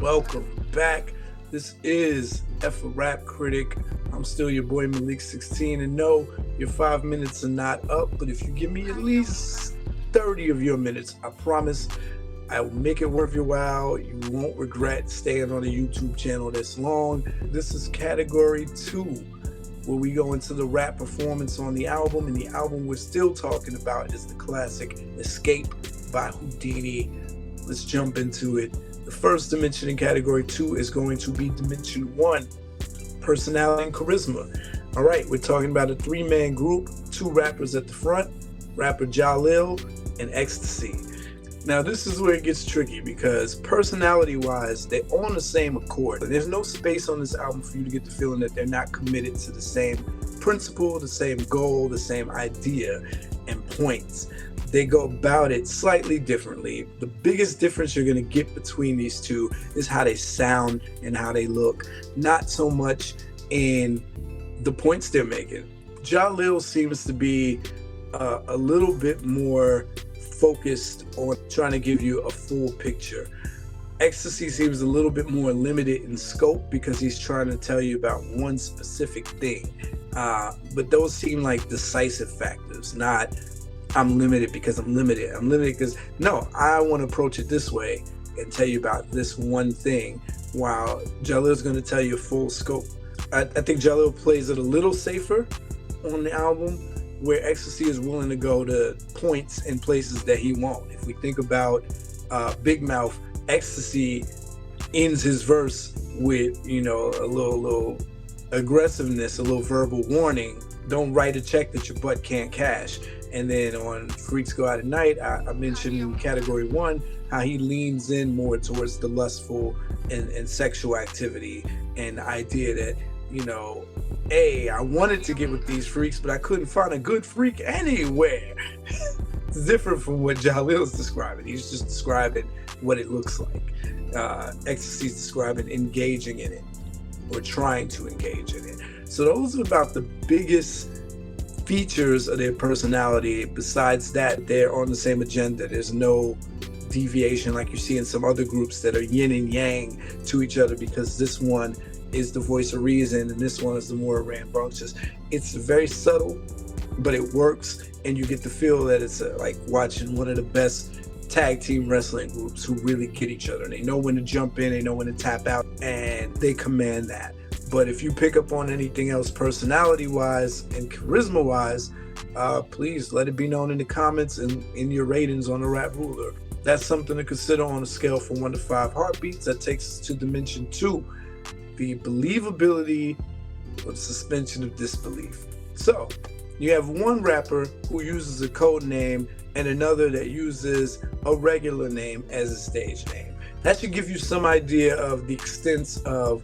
Welcome back. This is F a Rap Critic. I'm still your boy Malik 16, and no, your 5 minutes are not up, but if you give me at least 30 of your minutes, I promise I will make it worth your while. You won't regret staying on a YouTube channel this long. This is category 2, where we go into the rap performance on the album, and the album we're still talking about is the classic Escape by Whodini. Let's jump into it. The first dimension in category 2 is going to be dimension 1, personality and charisma. All right, we're talking about a 3-man group, 2 rappers at the front, rapper Jalil and Ecstasy. Now, this is where it gets tricky because personality-wise, they're on the same accord. There's no space on this album for you to get the feeling that they're not committed to the same principle, the same goal, the same idea and points. They go about it slightly differently. The biggest difference you're going to get between these two is how they sound and how they look, not so much in the points they're making. Jalil seems to be a little bit more focused on trying to give you a full picture. Ecstasy seems a little bit more limited in scope because he's trying to tell you about one specific thing. But those seem like decisive factors, not I'm limited because I'm limited. I'm limited because, no, I want to approach it this way and tell you about this one thing, while Jalil's going to tell you full scope. I think Jalil plays it a little safer on the album, where Ecstasy is willing to go to points and places that he won't. If we think about Big Mouth, Ecstasy ends his verse with, a little aggressiveness, a little verbal warning. Don't write a check that your butt can't cash. And then on Freaks Go Out at Night, I mentioned in category 1 how he leans in more towards the lustful and sexual activity, and the idea that, hey, I wanted to get with these freaks, but I couldn't find a good freak anywhere. It's different from what Jalil's describing. He's just describing what it looks like. Ecstasy's describing engaging in it, or trying to engage in it. So those are about the biggest features of their personality. Besides that, they're on the same agenda. There's no deviation like you see in some other groups that are yin and yang to each other, because this one is the voice of reason and this one is the more rambunctious. It's very subtle, but it works, and you get the feel that it's like watching one of the best tag team wrestling groups who really get each other. They know when to jump in, they know when to tap out, and they command that. But if you pick up on anything else personality-wise and charisma-wise, please let it be known in the comments and in your ratings on the Rap Ruler. That's something to consider on a scale from 1 to 5 heartbeats. That takes us to dimension 2, the believability or the suspension of disbelief. So you have one rapper who uses a code name and another that uses a regular name as a stage name. That should give you some idea of the extent of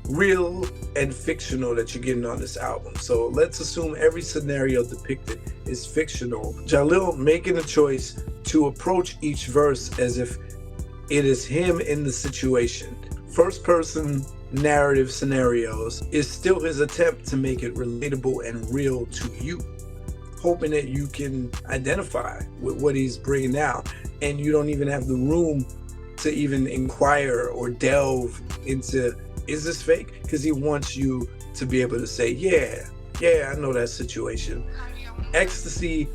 real and fictional that you're getting on this album. So let's assume every scenario depicted is fictional. Jalil making a choice to approach each verse as if it is him in the situation. First person narrative scenarios is still his attempt to make it relatable and real to you, hoping that you can identify with what he's bringing out, and you don't even have the room to even inquire or delve into, is this fake? Because he wants you to be able to say, yeah, I know that situation. Ecstasy,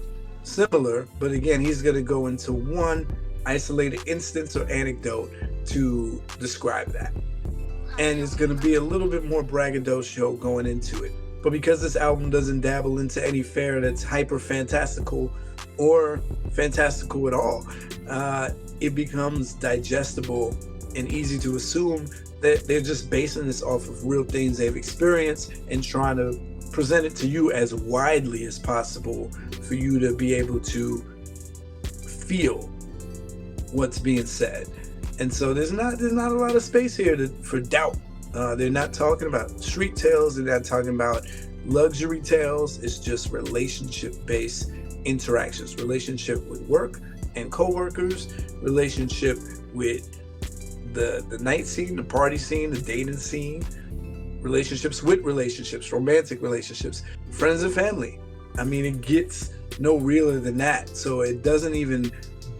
similar, but again, he's going to go into one isolated instance or anecdote to describe that. And it's going to be a little bit more braggadocio going into it. But because this album doesn't dabble into any fare that's hyper fantastical or fantastical at all, it becomes digestible and easy to assume that they're just basing this off of real things they've experienced and trying to present it to you as widely as possible for you to be able to feel what's being said. And so there's not a lot of space here for doubt. They're not talking about street tales. They're not talking about luxury tales. It's just relationship-based interactions. Relationship with work and co-workers. Relationship with the night scene, the party scene, the dating scene. Relationships with relationships, romantic relationships, friends and family. I mean, it gets no realer than that. So it doesn't even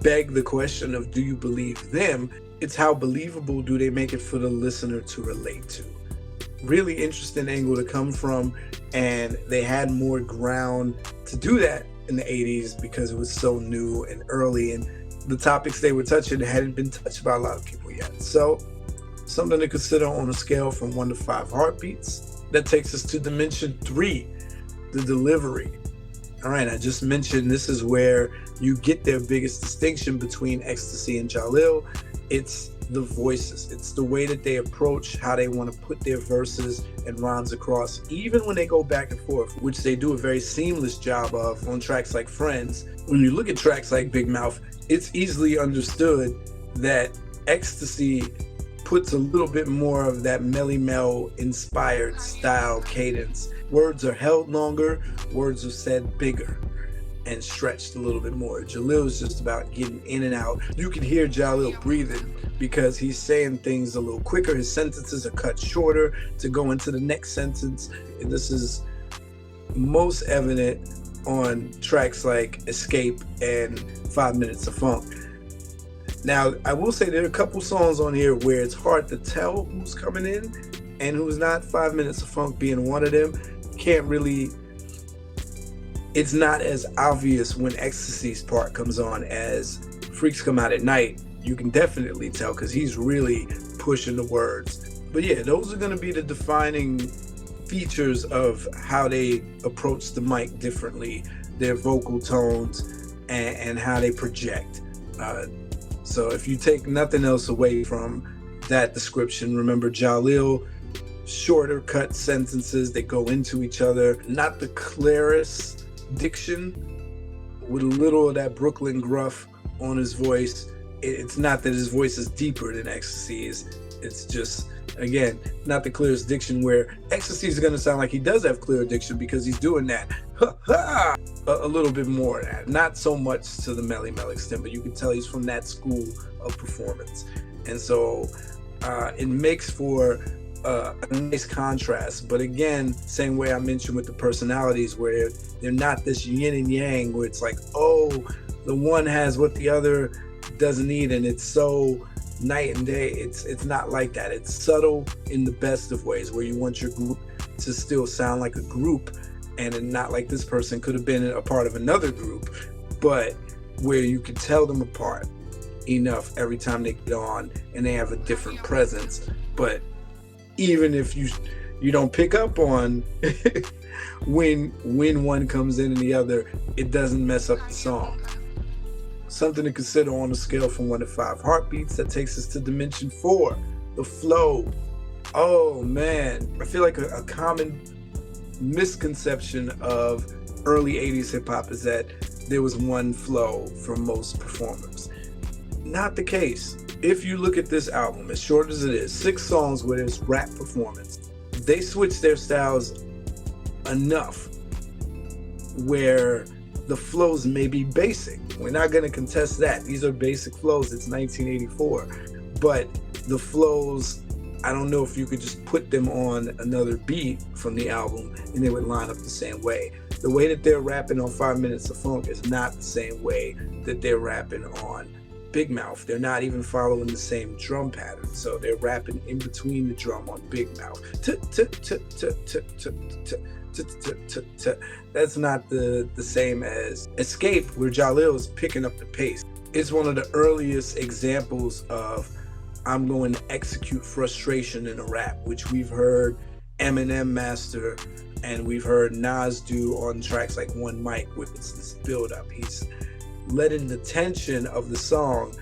beg the question of, do you believe them? It's how believable do they make it for the listener to relate to. Really interesting angle to come from, and they had more ground to do that in the 80s because it was so new and early, and the topics they were touching hadn't been touched by a lot of people yet. So something to consider on a scale from 1 to 5 heartbeats. That takes us to dimension 3, the delivery. All right, I just mentioned this is where you get their biggest distinction between Ecstasy and Jalil. It's the voices. It's the way that they approach how they want to put their verses and rhymes across, even when they go back and forth, which they do a very seamless job of on tracks like Friends. When you look at tracks like Big Mouth, it's easily understood that Ecstasy puts a little bit more of that Melly Mel inspired style cadence. Words are held longer, words are said bigger and stretched a little bit more. Jalil is just about getting in and out. You can hear Jalil breathing because he's saying things a little quicker. His sentences are cut shorter to go into the next sentence. And this is most evident on tracks like Escape and 5 Minutes of Funk. Now, I will say there are a couple songs on here where it's hard to tell who's coming in and who's not. 5 Minutes of Funk being one of them. Can't really, it's not as obvious when Ecstasy's part comes on as Freaks Come Out at Night. You can definitely tell because he's really pushing the words. But yeah, those are going to be the defining features of how they approach the mic differently, their vocal tones, and how they project. So if you take nothing else away from that description, remember Jalil, shorter cut sentences that go into each other, not the clearest diction, with a little of that Brooklyn gruff on his voice. It's not that his voice is deeper than Ecstasy's. It's just, again, not the clearest diction, where Ecstasy is going to sound like he does have clear diction because he's doing that a little bit more of that. Not so much to the Melly Mel extent, but you can tell he's from that school of performance. And so it makes for a nice contrast. But again, same way I mentioned with the personalities, where they're not this yin and yang, where it's like, oh, the one has what the other doesn't need, and it's so night and day. It's not like that. It's subtle in the best of ways, where you want your group to still sound like a group, and not like this person could have been a part of another group, but where you can tell them apart enough every time they get on, and they have a different presence. But even if you don't pick up on when one comes in and the other, it doesn't mess up the song. Something to consider on a scale from 1 to 5 heartbeats. That takes us to dimension 4, the flow. Oh man, I feel like a common misconception of early 80s hip hop is that there was one flow from most performers. Not the case. If you look at this album, as short as it is, 6 songs where there's rap performance, they switched their styles enough where the flows may be basic. We're not going to contest that. These are basic flows. It's 1984. But the flows, I don't know if you could just put them on another beat from the album and they would line up the same way. The way that they're rapping on 5 Minutes of Funk is not the same way that they're rapping on Big Mouth. They're not even following the same drum pattern. So they're rapping in between the drum on Big Mouth. That's not the same as Escape, where Jalil is picking up the pace. It's one of the earliest examples of I'm going to execute frustration in a rap, which we've heard Eminem master and we've heard Nas do on tracks like One Mic, with this build up. He's letting the tension of the song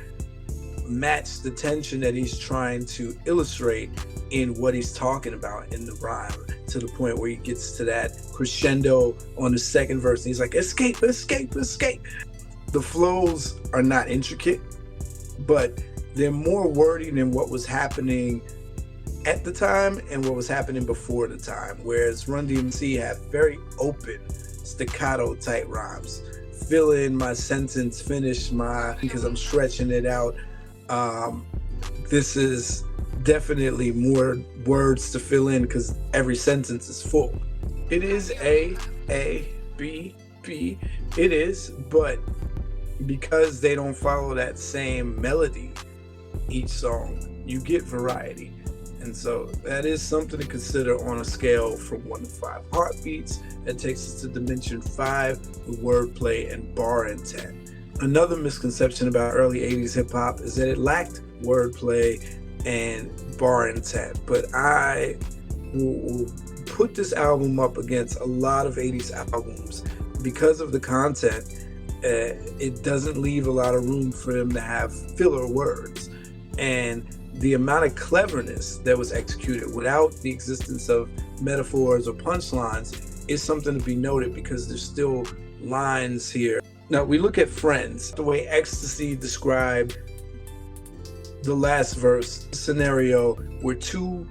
match the tension that he's trying to illustrate in what he's talking about in the rhyme, to the point where he gets to that crescendo on the second verse and he's like, escape, escape, escape. The flows are not intricate, but they're more wordy than what was happening at the time and what was happening before the time. Whereas Run DMC had very open staccato type rhymes. Fill in my sentence, finish my, because I'm stretching it out. This is definitely more words to fill in because every sentence is full. It is A, B, B. It is, but because they don't follow that same melody, each song. You get variety. And so that is something to consider on a scale from 1 to 5 heartbeats. That takes us to dimension 5 with wordplay and bar intent. Another misconception about early 80s hip hop is that it lacked wordplay and bar intent. But I will put this album up against a lot of 80s albums because of the content. It doesn't leave a lot of room for them to have filler words. And the amount of cleverness that was executed without the existence of metaphors or punchlines is something to be noted, because there's still lines here. Now, we look at Friends, the way Ecstasy described the last verse scenario where two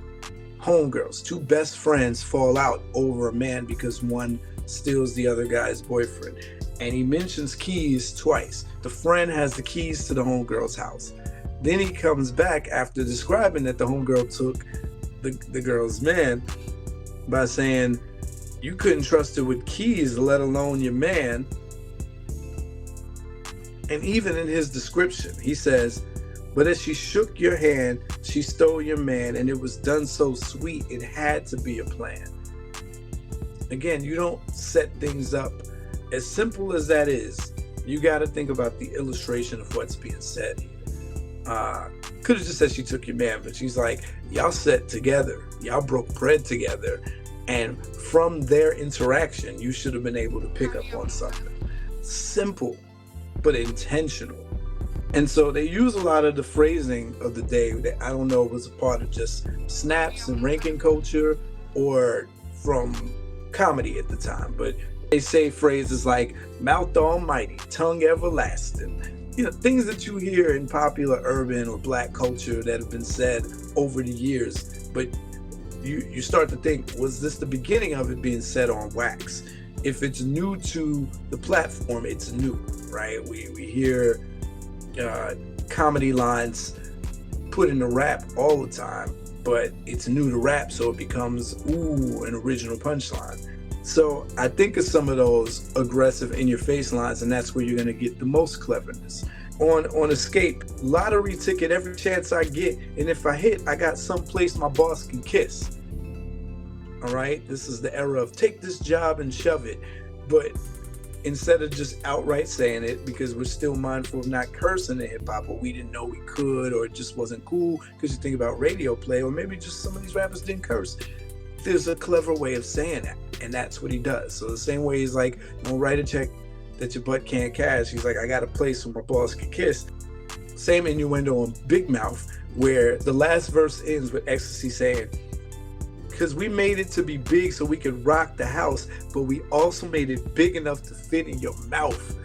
homegirls, two best friends, fall out over a man because one steals the other guy's boyfriend. And he mentions keys twice. The friend has the keys to the homegirl's house. Then he comes back after describing that the homegirl took the girl's man by saying, you couldn't trust her with keys, let alone your man. And even in his description, he says, but as she shook your hand, she stole your man, and it was done so sweet, it had to be a plan. Again, you don't set things up. As simple as that is, you got to think about the illustration of what's being said here. Could have just said she took your man, but she's like, y'all sat together, y'all broke bread together, and from their interaction, you should have been able to pick up on something. Simple, but intentional. And so they use a lot of the phrasing of the day that I don't know was a part of just snaps and ranking culture or from comedy at the time, but they say phrases like mouth almighty, tongue everlasting. You know, things that you hear in popular urban or black culture that have been said over the years, but you start to think, was this the beginning of it being said on wax? If it's new to the platform, it's new, right? We hear comedy lines put in the rap all the time, but it's new to rap, so it becomes, ooh, an original punchline. So I think of some of those aggressive in-your-face lines, and that's where you're going to get the most cleverness. On Escape, lottery ticket every chance I get, and if I hit, I got someplace my boss can kiss. All right? This is the era of take this job and shove it. But instead of just outright saying it, because we're still mindful of not cursing in hip-hop, or we didn't know we could, or it just wasn't cool because you think about radio play, or maybe just some of these rappers didn't curse. There's a clever way of saying that, and that's what he does. So the same way he's like, don't write a check that your butt can't cash. He's like, I got a place where my boss can kiss. Same innuendo on Big Mouth, where the last verse ends with Ecstasy saying, because we made it to be big so we could rock the house, but we also made it big enough to fit in your mouth.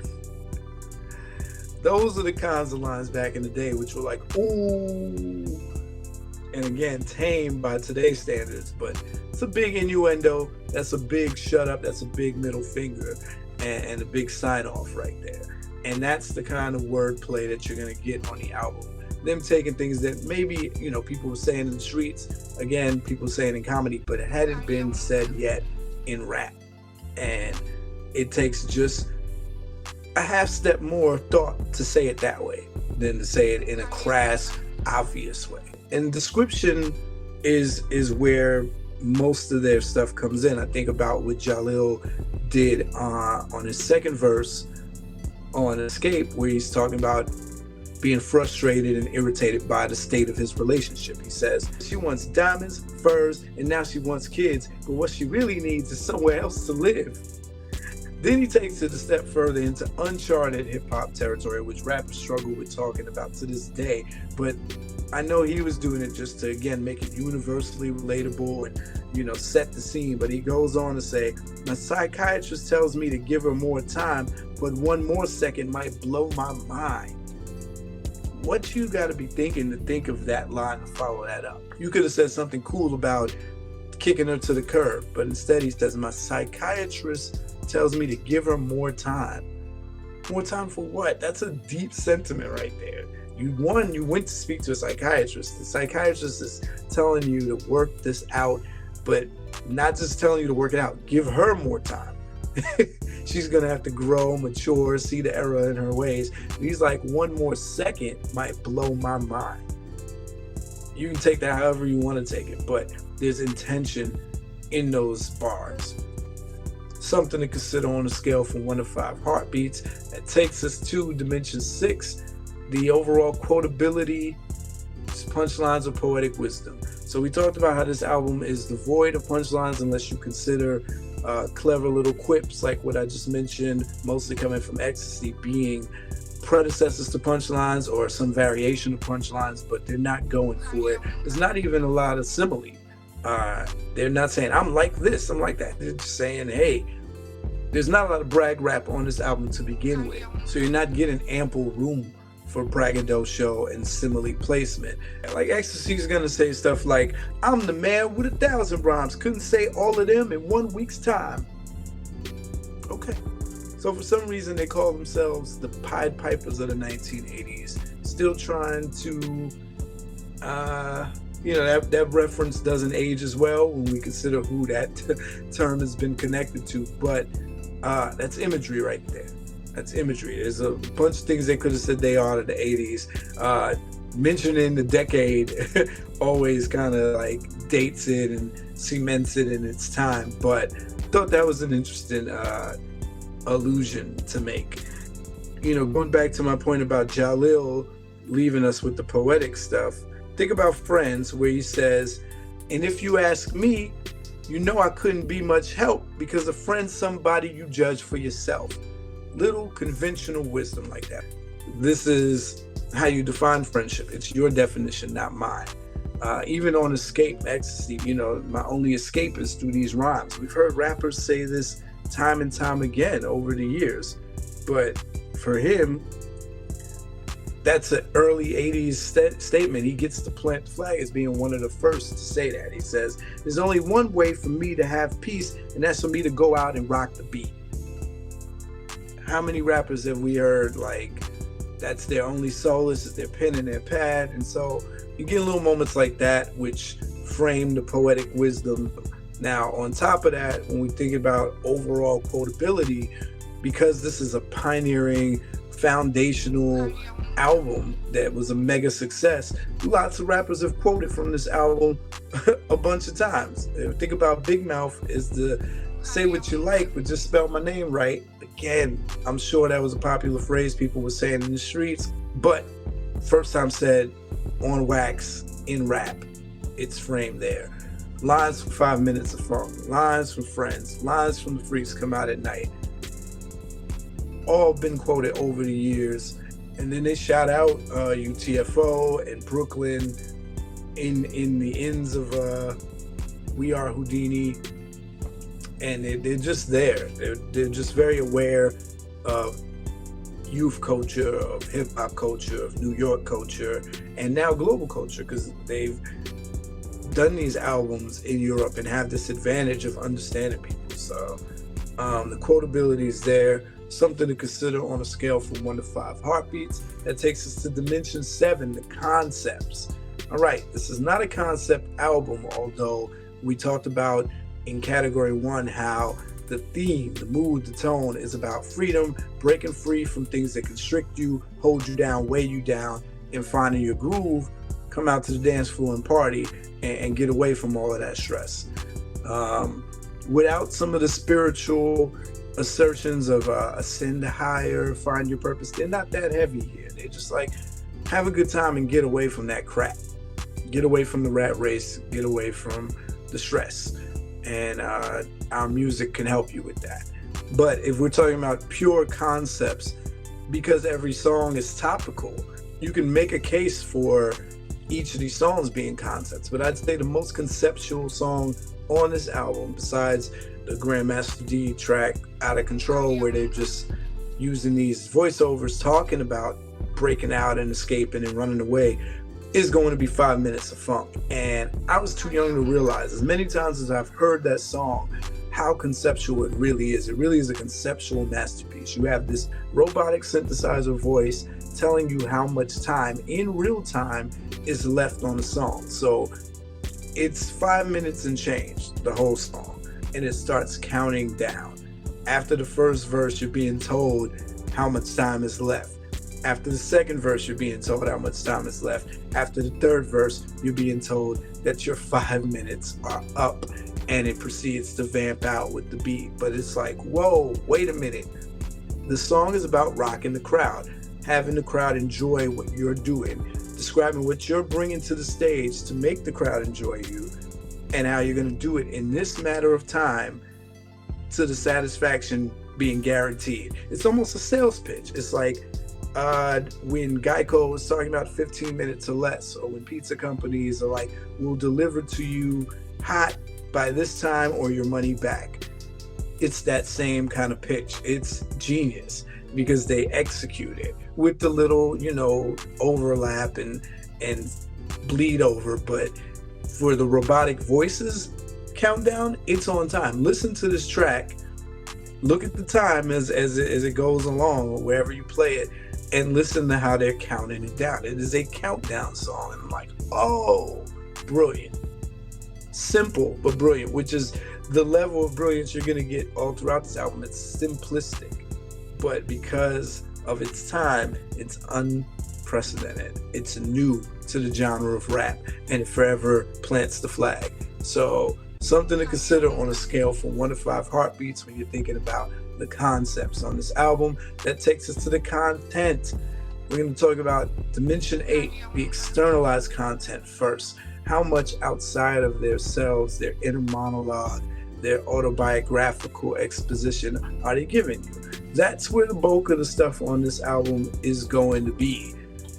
Those are the kinds of lines back in the day, which were like, ooh. And again, tame by today's standards, but it's a big innuendo. That's a big shut up. That's a big middle finger and a big sign off right there. And that's the kind of wordplay that you're going to get on the album. Them taking things that maybe, you know, people were saying in the streets, again, people saying in comedy, but it hadn't been said yet in rap. And it takes just a half step more thought to say it that way than to say it in a crass, obvious way. And description is where most of their stuff comes in. I think about what Jalil did on his second verse on Escape, where he's talking about being frustrated and irritated by the state of his relationship. He says, she wants diamonds, furs, and now she wants kids, but what she really needs is somewhere else to live. Then he takes it a step further into uncharted hip-hop territory, which rappers struggle with talking about to this day. But I know he was doing it just to, again, make it universally relatable and, you know, set the scene. But he goes on to say, my psychiatrist tells me to give her more time, but one more second might blow my mind. What you got to be thinking to think of that line and follow that up? You could have said something cool about kicking her to the curb, but instead he says, my psychiatrist tells me to give her more time. More time for what? That's a deep sentiment right there. You went to speak to a psychiatrist. The psychiatrist is telling you to work this out, but not just telling you to work it out. Give her more time. She's going to have to grow, mature, see the error in her ways. He's like, one more second might blow my mind. You can take that however you want to take it, but there's intention in those bars. Something to consider on a scale from 1 to 5 heartbeats. That takes us to dimension 6, the overall quotability, punchlines of poetic wisdom. So we talked about how this album is devoid of punchlines unless you consider clever little quips like what I just mentioned, mostly coming from Ecstasy, being predecessors to punchlines or some variation of punchlines, but they're not going for it. There's not even a lot of simile. They're not saying, I'm like this, I'm like that. They're just saying, hey, there's not a lot of brag rap on this album to begin with. So you're not getting ample room for braggadocio and simile placement. Like Ecstasy's gonna say stuff like, I'm the man with 1,000 rhymes, couldn't say all of them in 1 week's time. Okay. So for some reason they call themselves the Pied Pipers of the 1980s, still trying to, that reference doesn't age as well when we consider who that term has been connected to, but that's imagery right there. That's imagery. There's a bunch of things they could have said they are to the 80s. Mentioning the decade always kind of like dates it and cements it in its time, but thought that was an interesting allusion to make. Going back to my point about Jalil leaving us with the poetic stuff, think about Friends, where he says, and if you ask me, I couldn't be much help because a friend's somebody you judge for yourself. Little conventional wisdom like that. This is how you define friendship. It's your definition, not mine. Even on Escape, Ecstasy, my only escape is through these rhymes. We've heard rappers say this time and time again over the years, but for him, that's an early 80s statement. He gets to plant the flag as being one of the first to say that. He says, there's only one way for me to have peace, and that's for me to go out and rock the beat. How many rappers have we heard like that's their only solace, is their pen and their pad? And so you get little moments like that which frame the poetic wisdom. Now, on top of that, when we think about overall quotability, because this is a pioneering, foundational album that was a mega success, lots of rappers have quoted from this album a bunch of times. Think about Big Mouth is the say what you like, but just spell my name right. Again, I'm sure that was a popular phrase people were saying in the streets, but first time said on wax in rap, it's framed there. Lines from 5 Minutes of Funk, lines from Friends, lines from The Freaks Come Out at Night. All been quoted over the years. And then they shout out UTFO and Brooklyn in the ends of We Are Whodini. And they're just there. They're just very aware of youth culture, of hip hop culture, of New York culture, and now global culture, because they've done these albums in Europe and have this advantage of understanding people. So the quotability is there. Something to consider on a scale from 1 to 5 heartbeats. That takes us to dimension 7, the concepts. All right, this is not a concept album, although we talked about in category 1 how the theme, the mood, the tone is about freedom, breaking free from things that constrict you, hold you down, weigh you down, and finding your groove, come out to the dance floor and party and get away from all of that stress. Without some of the spiritual assertions of ascend higher, find your purpose, they're not that heavy here. They're just like, have a good time and get away from that crap. Get away from the rat race, get away from the stress. And our music can help you with that. But if we're talking about pure concepts, because every song is topical, you can make a case for each of these songs being concepts. But I'd say the most conceptual song on this album, besides the Grandmaster D track Out of Control, where they're just using these voiceovers talking about breaking out and escaping and running away, is going to be 5 Minutes of Funk. And I was too young to realize, as many times as I've heard that song, how conceptual it really is. It really is a conceptual masterpiece. You have this robotic synthesizer voice telling you how much time in real time is left on the song. So it's 5 minutes and change, the whole song, and it starts counting down. After the first verse, you're being told how much time is left. After the second verse, you're being told how much time is left. After the third verse, you're being told that your 5 minutes are up, and it proceeds to vamp out with the beat. But it's like, whoa, wait a minute. The song is about rocking the crowd, having the crowd enjoy what you're doing, describing what you're bringing to the stage to make the crowd enjoy you, and how you're going to do it in this matter of time to the satisfaction being guaranteed. It's almost a sales pitch. It's like when Geico was talking about 15 minutes or less, or when pizza companies are like, we'll deliver to you hot by this time or your money back. It's that same kind of pitch. It's genius because they execute it with the little, overlap and bleed over. But for the robotic voices countdown, it's on time. Listen to this track. Look at the time as it goes along, or wherever you play it, and listen to how they're counting it down. It is a countdown song, and I'm like, oh, brilliant. Simple, but brilliant, which is the level of brilliance you're going to get all throughout this album. It's simplistic, but because of its time, it's unprecedented. It's new to the genre of rap, and it forever plants the flag. So something to consider on a scale from 1 to 5 heartbeats when you're thinking about the concepts on this album. That takes us to the content. We're going to talk about Dimension 8, the externalized content first. How much outside of themselves, their inner monologue, their autobiographical exposition are they giving you? That's where the bulk of the stuff on this album is going to be.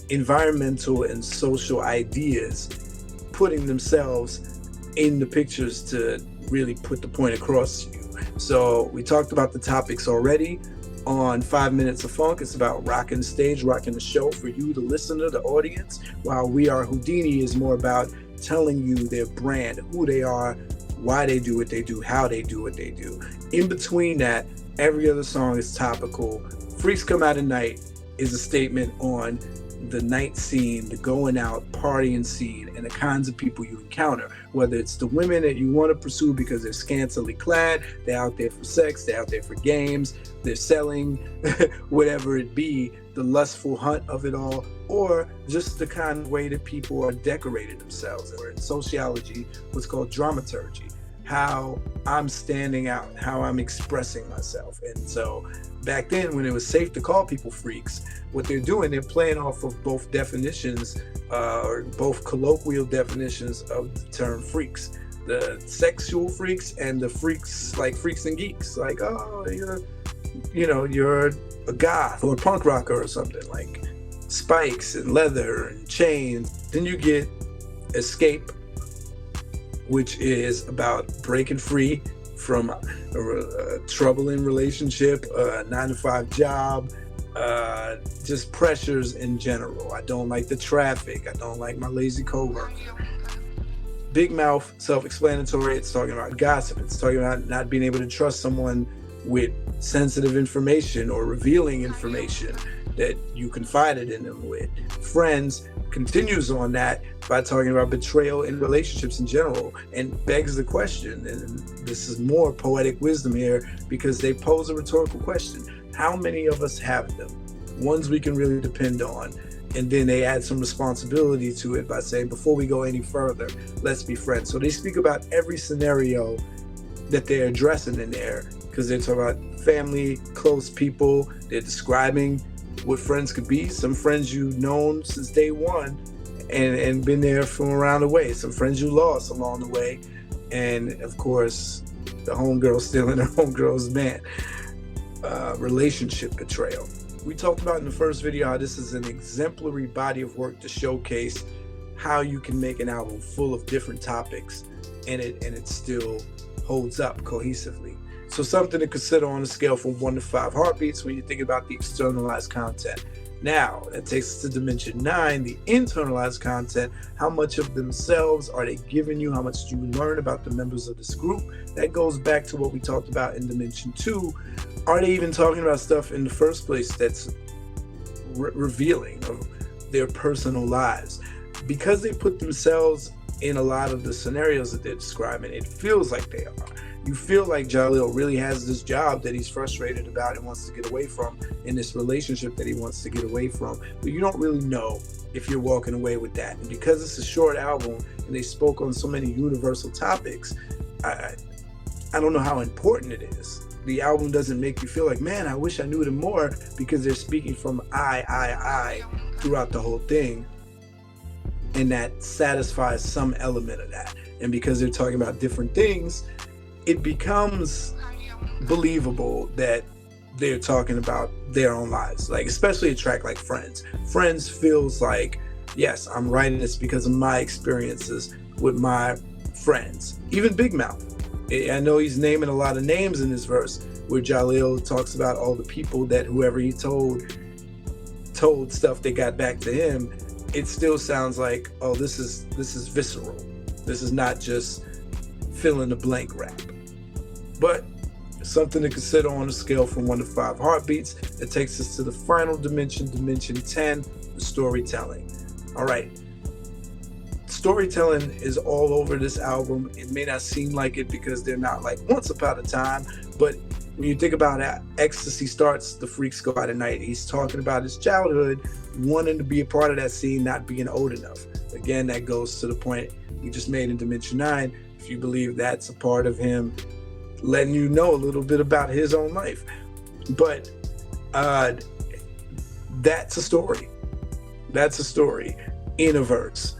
Environmental and social ideas putting themselves in the pictures to really put the point across to you. So we talked about the topics already on 5 Minutes of Funk. It's about rocking the stage, rocking the show for you, the listener, the audience, while We Are Whodini is more about telling you their brand, who they are, why they do what they do, how they do what they do. In between that, every other song is topical. Freaks Come Out at Night is a statement on the night scene, the going out, partying scene, and the kinds of people you encounter. Whether it's the women that you want to pursue because they're scantily clad, they're out there for sex, they're out there for games, they're selling, whatever it be, the lustful hunt of it all, or just the kind of way that people are decorating themselves. Or in sociology, what's called dramaturgy, how I'm standing out, how I'm expressing myself. And so back then, when it was safe to call people freaks, what they're doing, they're playing off of both definitions, or both colloquial definitions of the term freaks. The sexual freaks and the freaks, like freaks and geeks. Like, oh, you're a goth or a punk rocker or something, like spikes and leather and chains. Then you get Escape, which is about breaking free from a troubling relationship, a 9-to-5 job, just pressures in general. I don't like the traffic. I don't like my lazy coworker. Big Mouth, self-explanatory. It's talking about gossip. It's talking about not being able to trust someone with sensitive information or revealing information that you confided in them with. Friends continues on that by talking about betrayal in relationships in general, and begs the question, and this is more poetic wisdom here because they pose a rhetorical question: how many of us have them? Ones we can really depend on. And then they add some responsibility to it by saying, before we go any further, let's be friends. So they speak about every scenario that they're addressing in there, because they're talking about family, close people. They're describing what friends could be. Some friends you've known since day one and been there from around the way. Some friends you lost along the way. And of course, the homegirl stealing her homegirl's man. Relationship betrayal. We talked about in the first video how this is an exemplary body of work to showcase how you can make an album full of different topics and it still holds up cohesively. So something to consider on a scale from 1 to 5 heartbeats when you think about the externalized content. Now, that takes us to Dimension 9, the internalized content. How much of themselves are they giving you? How much do you learn about the members of this group? That goes back to what we talked about in Dimension 2. Are they even talking about stuff in the first place that's revealing of their personal lives? Because they put themselves in a lot of the scenarios that they're describing, it feels like they are. You feel like Jalil really has this job that he's frustrated about and wants to get away from, in this relationship that he wants to get away from, but you don't really know if you're walking away with that. And because it's a short album and they spoke on so many universal topics, I don't know how important it is. The album doesn't make you feel like, man, I wish I knew them more, because they're speaking from I throughout the whole thing. And that satisfies some element of that. And because they're talking about different things, it becomes believable that they're talking about their own lives. Like, especially a track like Friends. Friends feels like, yes, I'm writing this because of my experiences with my friends. Even Big Mouth. I know he's naming a lot of names in this verse, where Jalil talks about all the people that whoever he told stuff that got back to him. It still sounds like, oh, this is visceral. This is not just fill in the blank rap. But something to consider on a scale from 1 to 5 heartbeats. That takes us to the final dimension 10, the storytelling. All right. Storytelling is all over this album. It may not seem like it because they're not like Once Upon a Time, but when you think about how Ecstasy starts, the freaks go out at night. He's talking about his childhood, wanting to be a part of that scene, not being old enough. Again, that goes to the point we just made in Dimension 9. If you believe that's a part of him letting you know a little bit about his own life. But that's a story. That's a story in a verse.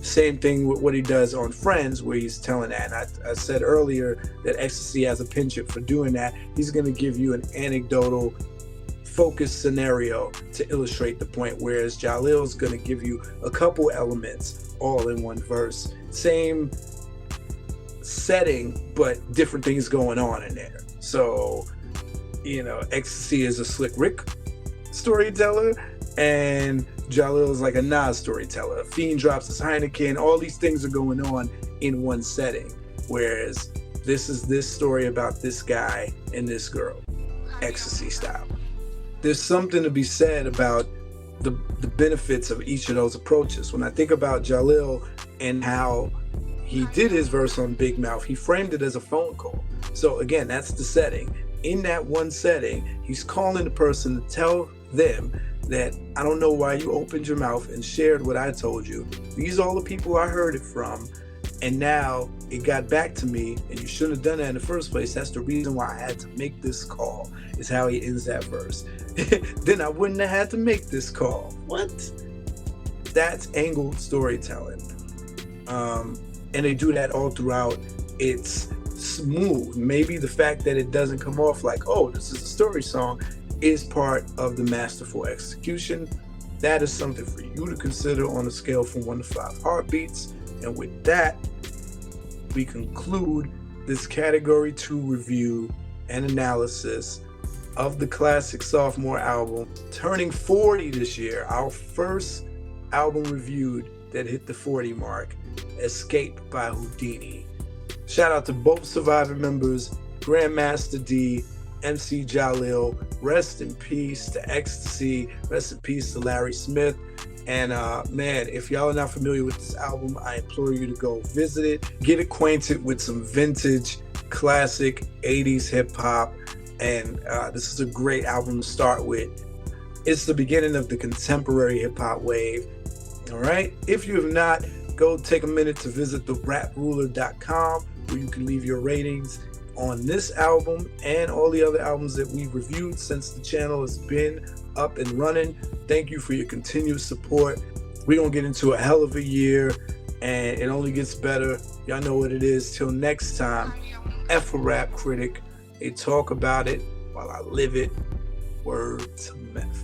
Same thing with what he does on Friends, where he's telling that. And I said earlier that Ecstasy has a penchant for doing that. He's going to give you an anecdotal, focused scenario to illustrate the point, whereas Jalil's going to give you a couple elements all in one verse. Same setting, but different things going on in there. So, Ecstasy is a Slick Rick storyteller, and Jalil is like a Nas storyteller. Fiend drops his Heineken. All these things are going on in one setting, whereas this is this story about this guy and this girl, Ecstasy style. There's something to be said about the benefits of each of those approaches. When I think about Jalil and how he did his verse on Big Mouth, he framed it as a phone call. So again, that's the setting. In that one setting, he's calling the person to tell them that, I don't know why you opened your mouth and shared what I told you. These are all the people I heard it from, and now it got back to me, and you shouldn't have done that in the first place. That's the reason why I had to make this call, is how he ends that verse. Then I wouldn't have had to make this call. What? That's angled storytelling. And they do that all throughout. It's smooth. Maybe the fact that it doesn't come off like, oh, this is a story song, is part of the masterful execution. That is something for you to consider on a scale from 1 to 5 heartbeats. And with that, we conclude this Category 2 review and analysis of the classic Sophomore album, turning 40 this year, our first album reviewed that hit the 40 mark, Escape by Whodini. Shout out to both surviving members, Grandmaster D, MC Jalil. Rest in peace to Ecstasy. Rest in peace to Larry Smith. And man, if y'all are not familiar with this album, I implore you to go visit it. Get acquainted with some vintage, classic 80s hip hop. And this is a great album to start with. It's the beginning of the contemporary hip hop wave. All right. If you have not, go take a minute to visit theraproller.com, where you can leave your ratings on this album and all the other albums that we've reviewed since the channel has been up and running. Thank you for your continued support. We're going to get into a hell of a year, and it only gets better. Y'all know what it is. Till next time, F a Rap Critic. They talk about it while I live it. Word to meth.